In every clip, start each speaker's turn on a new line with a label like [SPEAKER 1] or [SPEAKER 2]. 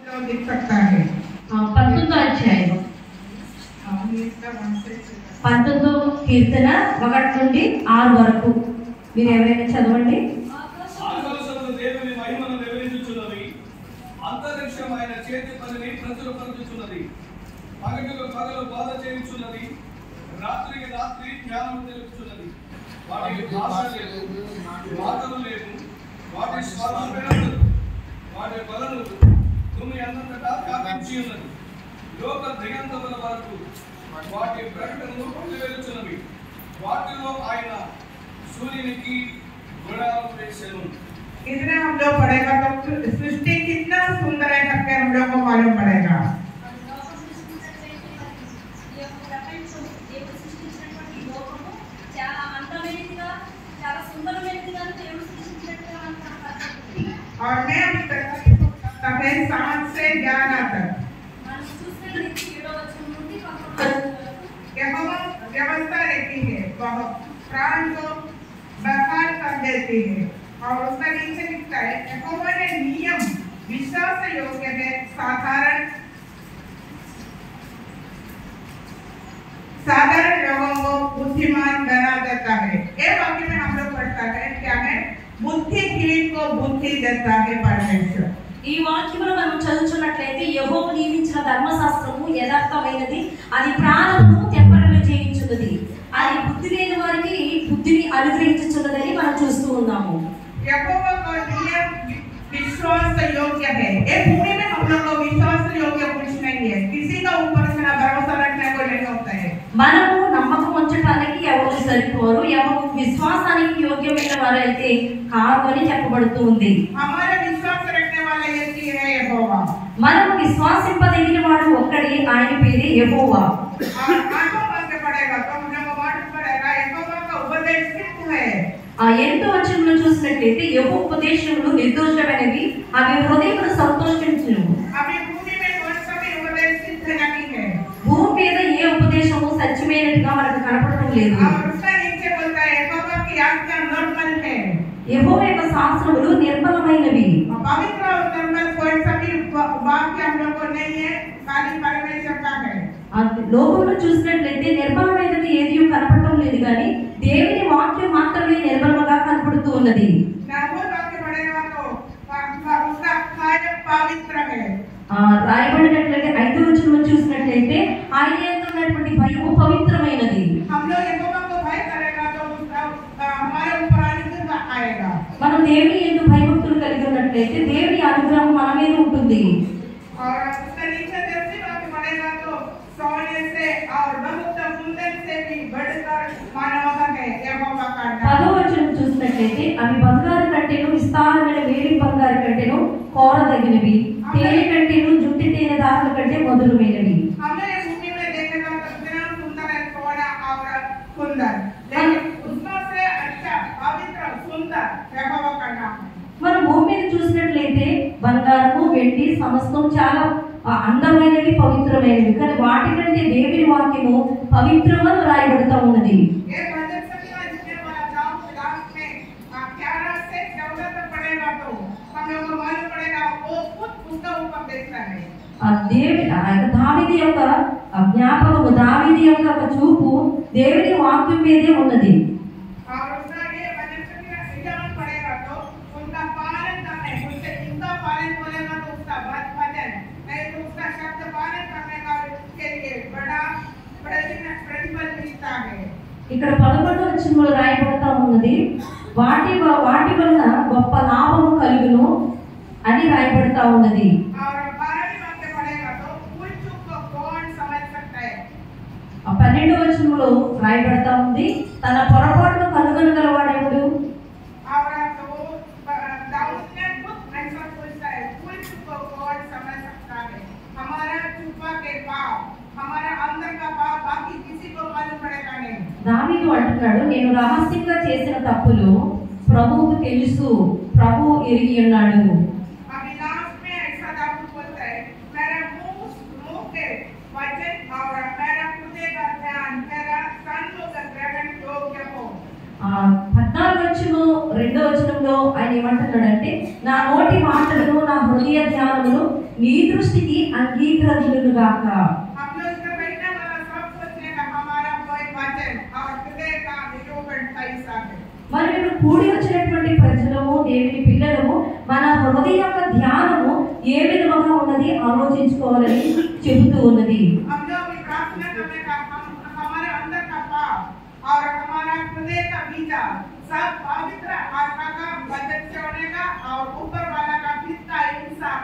[SPEAKER 1] दिख सकता है।
[SPEAKER 2] 19వ అధ్యాయం 19వ కీర్తన 1 నుండి 6 వరకు మీరు ఎవరైనా చదవండి.
[SPEAKER 3] ఆకాశములు దేవుని మహిమను వివరించుచున్నవి, అంతరిక్షం ఆయన చేతి పనిని ప్రచురపరచుచున్నది. పగటిలో పగలు బాధ చేయుచున్నది, రాత్రికి రాత్రి జ్ఞానం తెలుపుచున్నది. వాటికి భాష లేదు, మాటలు లేవు, వాటి స్వరం వినదు. వాటి బలను భూమి అంతటా వ్యాపించి ఉన్నది. లోక దిగంతముల వరకు వాటి ప్రకటనలు వెలుచున్నవి. వాటిలో ఆయన सूर्य गुणाल वेशनु।
[SPEAKER 1] इतना हम लोग पढ़ेगा तो सृष्टि कितना सुंदर है करके हम लोग को मालूम पड़ेगा। और मैं अभी तक सांस से ज्ञान तक व्यवस्था रहती है, प्राण को बर्बाद कर देती है। और उसका नीचे लिखता है यहोवा ने नियम विश्वास योग्य है, साधारण लोगों को बुद्धिमान बना देता है। ये वाक्य में हम लोग पढ़ता है क्या है, बुद्धिहीन को बुद्धि देता है परमेश्वर।
[SPEAKER 2] ఈ వాక్యమును మనం చదువుతున్నట్లయితే యెహోవా నియమించిన ధర్మశాస్త్రము యథార్థమైనది, అది ప్రాణమును తెప్పరిల్లు చేయించున్నది, అది బుద్ధి లేని వారికి బుద్ధిని అనుగ్రహించుచున్నదని మనం చూస్తూ ఉన్నాము.
[SPEAKER 1] यहोवा का नियम विश्वास योग्य है। ये भूमि में हम लोग को विश्वास योग्य कुछ नहीं है, किसी का ऊपर से ना भरोसा रखने को नहीं होता है।
[SPEAKER 2] మనము నమ్మకం ఉంచడానికి ఎవరు సరిపోరు, ఎవరు విశ్వాసానికి యోగ్యమైన వారైతే కాదు అని చెప్పబడుతూ ఉంది.
[SPEAKER 1] हमारे विश्वास रखने वाले एक ही है यहोवा।
[SPEAKER 2] మనము విశ్వాసింపదగిన వాడు ఒక్కడే, ఆయన పేరే యెహోవా.
[SPEAKER 1] आठों वाक्य पढ़ेगा तो हम लोग मालूम पड़ेगा यहोवा का उपदेश सिद्ध है।
[SPEAKER 2] ఆ 8వ వచనంలో చూసినట్లయితే యెహోవా ఉపదేశములు నిర్దోషమైనవి, అవి హృదయమును సంతోషించును.
[SPEAKER 1] अभी भूमि में कौन सा भी उपदेश सिद्ध नहीं है।
[SPEAKER 2] భూమి మీద ఏ ఉపదేశము సత్యమైనట్టుగా మనకు కనపడటం లేదు.
[SPEAKER 1] और उसका नीचे बोलता है यहोवा की आज्ञा निर्मल है।
[SPEAKER 2] యెహోవా యొక్క శాస్త్రములు నిర్మలమైనవి.
[SPEAKER 1] पवित्र और निर्मल कोई सा भी वाक्य हम लोग को नहीं है, खाली परमेश्वर का है।
[SPEAKER 2] లోకంలో చూసినట్లయితే నిర్మలమైనది ఏది కనపడటం లేదు, కానీ దేవుని వాక్యం మాత్రమే నిర్మలంగా కనపడుతూ ఉన్నది. రాయబడినట్లయితే 5వ వచనంలో చూసినట్లయితే ఆయన యందు ఉన్నటువంటి భయము పవిత్రమైనది. మనం దేవుని యందు భయభక్తులు కలిగి ఉన్నట్లయితే దేవుని అనుగ్రహం మన మీద ఉంటుంది. పదవ వచనం చూసినట్లయితే అవి బంగారు కంటేను విస్తారమైన వేడి బంగారు కంటేను కోరదగినవి, తేనె కంటేను జుట్టి తేనె దారుల కంటే మధురమైనవి. మనం భూమి మీద చూసినట్లయితే బంగారము వెండి సమస్తం చాలా అందమైనవి, పవిత్రమైనవి, కానీ వాటి కంటే దేవుని వాక్యము పవిత్రంగా రాయబడుతూ ఉన్నది. దావీదు యొక్క జ్ఞాపకము, దావీదు యొక్క చూపు దేవుని వాక్యం మీదే ఉన్నది. ఇక్కడ 11వ వచనంలో రాయబడతా ఉన్నది, వాటి వలన గొప్ప లాభము కలుగును అని రాయబడతా ఉన్నది. 12వ వచనంలో రాయబడతా ఉంది, తన పొరపాటును కనుగొనగలవాడెవడు. దావీదు అంటున్నాడు, నేను రహస్యంగా చేసిన తప్పులు ప్రభువుకు తెలుసు, ప్రభువు ఎరిగి ఉన్నాడు. రెండో వచనంలో ఆయన ఏమంటున్నాడంటే, నా నోటి మాటలను నా హృదయ ధ్యానమును నీ దృష్టికి అంగీకరించును గాక.
[SPEAKER 1] हम लोग इसमें बैठने वाला सब सोचेगा हमारा कोई वचन और हृदय का निरूपण कैसा है।
[SPEAKER 2] మరి ఇక్కడ కూడి వచ్చినటువంటి ప్రజలము దేవుని పిల్లలము మన హృదయ యొక్క ధ్యానము ఏ విధంగా ఉన్నది ఆలోచించుకోవాలని చెబుతూ ఉన్నది.
[SPEAKER 1] हम लोग भी प्रार्थना करने का हमारे अंदर का पाप और हमारा हृदय का विचार सब पवित्र आत्मा का वचन से होने का और ऊपर वाला का हिस्सा इंसाफ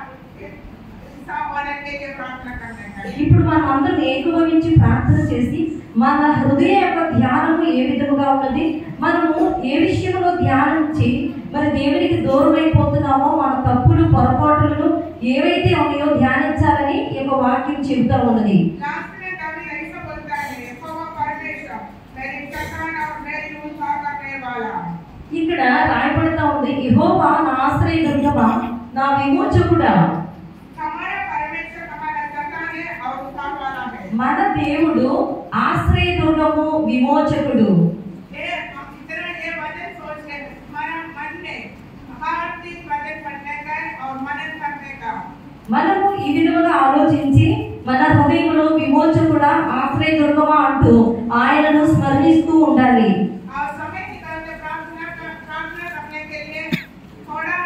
[SPEAKER 1] होने के लिए प्रार्थना करने का।
[SPEAKER 2] ఇప్పుడు మనం అందరం ఏకీభవించి ప్రార్థన చేసి మన హృదయ యొక్క ధ్యానము ఏ విధంగా ఉన్నది, మనము ఏ విషయంలో ధ్యానించి మరి దేవునికి దూరం అయిపోతున్నామో, మన తప్పులు పొరపాటులను ఏవైతే ఉన్నాయో ధ్యానించాలని ఈ యొక్క వాక్యం చెబుతా ఉన్నది.
[SPEAKER 1] लास्ट में दाऊद ऐसा बोलता है, यहोवा परमेश्वर मेरी चट्टान और मेरी ऊंचा करने वाला।
[SPEAKER 2] ఇక్కడ రాయబడతా ఉంది, యెహోవా నా ఆశ్రయదుర్గమా, నా విమోచకుడా.
[SPEAKER 1] हमारा परमेश्वर हमारा चट्टान है और ऊंचा वाला है।
[SPEAKER 2] మన దేవుడు ఆశ్రయదుర్గము, విమోచకుడు.
[SPEAKER 1] ये हम इतना ये वचन सोच के हमारा मन में हर दिन वचन पढ़ने का और मनन करने का।
[SPEAKER 2] మనము ఈ విధంగా ఆలోచించి మన హృదయంలో విమోచకుడా, ఆశ్రయదుర్గమా అంటూ ఆయనను స్మరణిస్తూ ఉండాలి.
[SPEAKER 1] और समय निकाल के प्रार्थना करने के लिए थोड़ा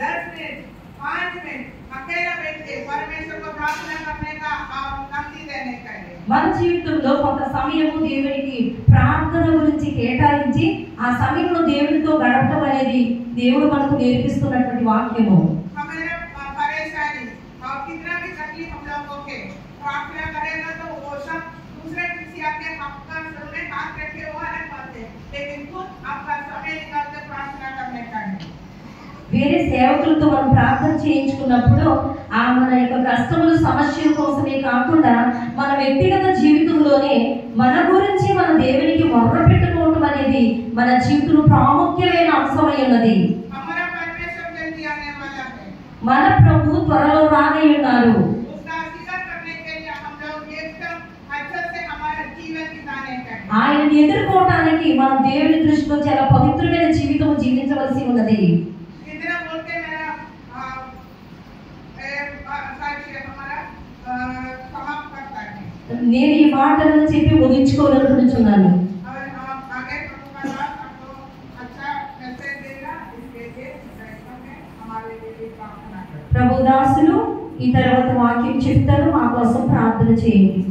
[SPEAKER 1] 10 मिनट 5 मिनट अकेला बैठ के परमेश्वर को प्रार्थना करने का और नमस्ते देने का है।
[SPEAKER 2] మన జీవితంలో కొంత సమయము దేవునికి ప్రార్థన గురించి కేటాయించి ఆ సమయంలో దేవునితో గడపడం అనేది దేవుడు మనకు నేర్పిస్తున్నటువంటి వాక్యము.
[SPEAKER 1] हमारा परेशानी और कितना भी तकलीफ हम लोगों के प्रार्थना करेगा तो वो सब दूसरे किसी आपके आपका सर में हाथ रखे वो अलग बात है, लेकिन खुद आपका समय निकाल के प्रार्थना करने का है।
[SPEAKER 2] వేరే సేవకులతో మనం ప్రార్థన చేయించుకున్నప్పుడు ఆ మన యొక్క కష్టముల సమస్యల కోసమే కాకుండా మన వ్యక్తిగత జీవితంలోనే మన గురించి మన దేవునికి మొర్ర పెట్టుకోవడం అనేది మన జీవితంలో ప్రాముఖ్యమైన అంశమై ఉన్నది.
[SPEAKER 1] हमारा परमेश्वर जल्दी आने वाला है।
[SPEAKER 2] మన ప్రభు త్వరలో రానై ఉన్నారు.
[SPEAKER 1] उसका स्वीकार करने के लिए हम लोग एकदम अच्छे से हमारा जीवन बिताने का है।
[SPEAKER 2] ఆయనని ఎదుర్కోవడానికి మనం దేవుని దృష్టిలో చాలా పవిత్రమైన జీవితం జీవించవలసి ఉన్నది.
[SPEAKER 1] कितना बोलते मेरा साक्ष्य हमारा समाप्त करता है।
[SPEAKER 2] నేను ఈ మాటలను చెప్పి ముగించుకోవాలనుకుంటున్నాను.
[SPEAKER 1] और हम आगे प्रभु का दास आपको अच्छा मैसेज देगा, इसके लिए हमारे लिए प्रार्थना करें।
[SPEAKER 2] ప్రభు దాసులు ఈ తర్వాత వాక్యం చెప్తారు, మా కోసం ప్రార్థన చేయండి.